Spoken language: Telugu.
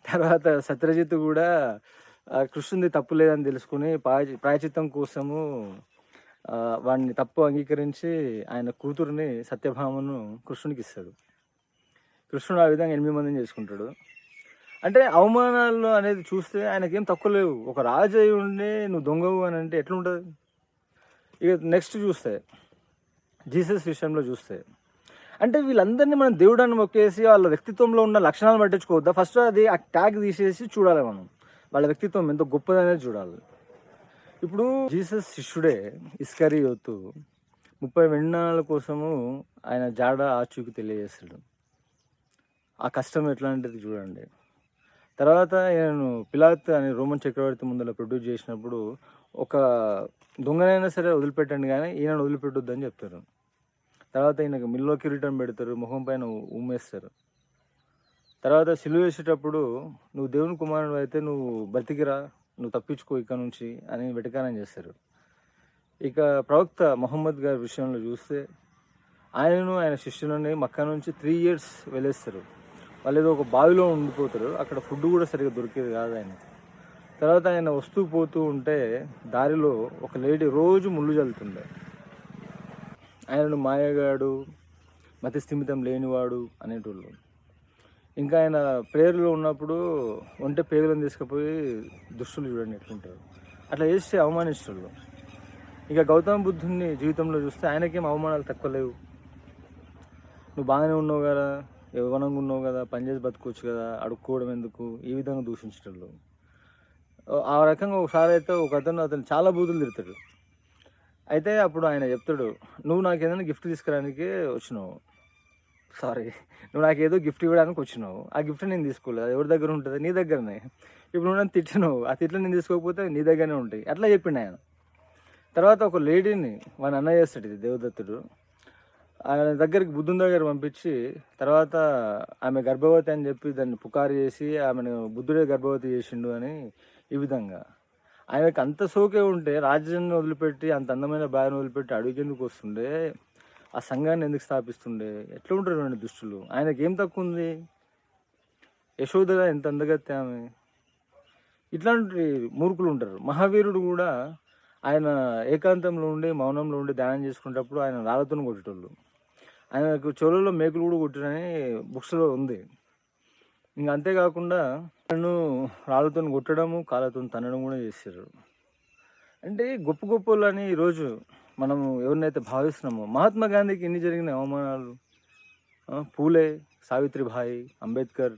తర్వాత సత్రజిత్ కూడా కృష్ణునిది తప్పు లేదని తెలుసుకొని ప్రాయశ్చిత్తం కోసము వాడిని తప్పు అంగీకరించి ఆయన కూతురిని సత్యభామను కృష్ణునికి ఇస్తాడు. కృష్ణుడు ఆ విధంగా 8 మందిని చేసుకుంటాడు. అంటే అవమానాలు అనేది చూస్తే ఆయనకేం తక్కువ లేవు. ఒక రాజు అయి ఉండి నువ్వు దొంగవు అని అంటే ఎట్లుంటది? ఇక నెక్స్ట్ చూస్తే జీసస్ విషయంలో చూస్తే అంటే వీళ్ళందరినీ మనం దేవుడని మొక్కేసి వాళ్ళ వ్యక్తిత్వంలో ఉన్న లక్షణాలు పట్టించుకోవద్దా? ఫస్ట్ అది ఆ ట్యాగ్ తీసేసి చూడాలి మనం. వాళ్ళ వ్యక్తిత్వం ఎంత గొప్పదనేది చూడాలి. ఇప్పుడు జీసస్ శిష్యుడే ఇస్కరియోతు 30 వెన్నాల కోసము ఆయన జాడ ఆచూకీ తెలియజేస్తాడు. ఆ కష్టం ఎట్లాంటిది చూడండి. తర్వాత ఈయనను పిలాతు అనే రోమన్ చక్రవర్తి ముందర ప్రొడ్యూస్ చేసినప్పుడు ఒక దొంగనైనా సరే వదిలిపెట్టండి కానీ ఈయనను వదిలిపెట్టొద్దని చెప్తారు. తర్వాత ఈయనకు మిల్లో కిరీటం పెడతారు, ముఖం పైన ఉమ్మేస్తారు. తర్వాత సిలువ వేసేటప్పుడు నువ్వు దేవుని కుమారుడు అయితే నువ్వు బ్రతికిరా, నువ్వు తప్పించుకో ఇక్కడ నుంచి అని వెటకారం చేస్తారు. ఇక ప్రవక్త మొహమ్మద్ గారి విషయంలో చూస్తే ఆయనను ఆయన శిష్యులని మక్కా నుంచి 3 years వెళ్ళేస్తారు. వాళ్ళు ఏదో ఒక బావిలో ఉండిపోతారు. అక్కడ ఫుడ్ కూడా సరిగ్గా దొరికేది కాదు ఆయనకి. తర్వాత ఆయన వస్తూ పోతూ ఉంటే దారిలో ఒక లేడీ రోజు ముళ్ళు చల్లుతుండే. ఆయనను మాయగాడు, మతి స్థిమితం లేనివాడు అనేటోళ్ళు. ఇంకా ఆయన ప్రేయర్లో ఉన్నప్పుడు ఒంటె పేగులను తీసుకుపోయి దుష్టులు చూడండి ఎట్లుంటారు. అట్లా చేస్తే అవమానిస్తుళ్ళు. ఇక గౌతమ బుద్ధుని జీవితంలో చూస్తే ఆయనకేం అవమానాలు తక్కువ లేవు. నువ్వు బాగానే ఉన్నావు కదా, యవ్వనంగా ఉన్నావు కదా, పనిచేసి బతుకోవచ్చు కదా, అడుక్కోవడం ఎందుకు, ఈ విధంగా దూషించటోళ్ళు. ఆ రకంగా ఒకసారి అయితే ఒక అతను చాలా బూతులు తిడతాడు. అయితే అప్పుడు ఆయన చెప్తాడు, నువ్వు నాకు ఏదైనా గిఫ్ట్ తీసుకురానికి వచ్చినావు, నువ్వు నాకు ఏదో గిఫ్ట్ ఇవ్వడానికి వచ్చినావు, ఆ గిఫ్ట్ నేను తీసుకోలేదు, అది ఎవరి దగ్గర ఉంటుంది, నీ దగ్గరనే. ఇప్పుడు నువ్వు నన్ను తిట్టినావు, ఆ తిట్లు నేను తీసుకోకపోతే నీ దగ్గరనే ఉంటాయి, అట్లా చెప్పిండు ఆయన. తర్వాత ఒక లేడీని వాని అన్న చేస్తాడు, ఇది దేవదత్తుడు, ఆయన దగ్గరికి బుద్ధుని దగ్గర పంపించి తర్వాత ఆమె గర్భవతి అని చెప్పి దాన్ని పుకారు చేసి ఆమెను బుద్ధుడే గర్భవతి చేసిండు అని ఈ విధంగా. ఆయనకు అంత సోకే ఉంటే రాజ్యాన్ని వదిలిపెట్టి అంత అందమైన భార్యను వదిలిపెట్టి అడవికి ఎందుకు వస్తుండే, ఆ సంఘాన్ని ఎందుకు స్థాపిస్తుండే, ఎట్లా ఉంటారు రెండు దుష్టులు. ఆయనకి ఏం తక్కువ ఉంది? యశోదగా ఎంత అందగత్తే ఆమె. ఇట్లాంటి మూర్ఖులు ఉంటారు. మహావీరుడు కూడా ఆయన ఏకాంతంలో ఉండి మౌనంలో ఉండి ధ్యానం చేసుకునేటప్పుడు ఆయన రాళ్ళతో కొట్టేటోళ్ళు. ఆయనకు చెవులలో మేకులు కూడా కొట్టిరని బుక్స్లో ఉంది. ఇంకా అంతేకాకుండా నన్ను రాళ్ళతో కొట్టడము, కాళ్ళతో తన్నడం కూడా చేశారు. అంటే గొప్ప గొప్పలని ఈరోజు మనం ఎవరినైతే భావిస్తున్నామో, మహాత్మా గాంధీకి ఎన్ని జరిగిన అవమానాలు, పూలే, సావిత్రిబాయి, అంబేద్కర్,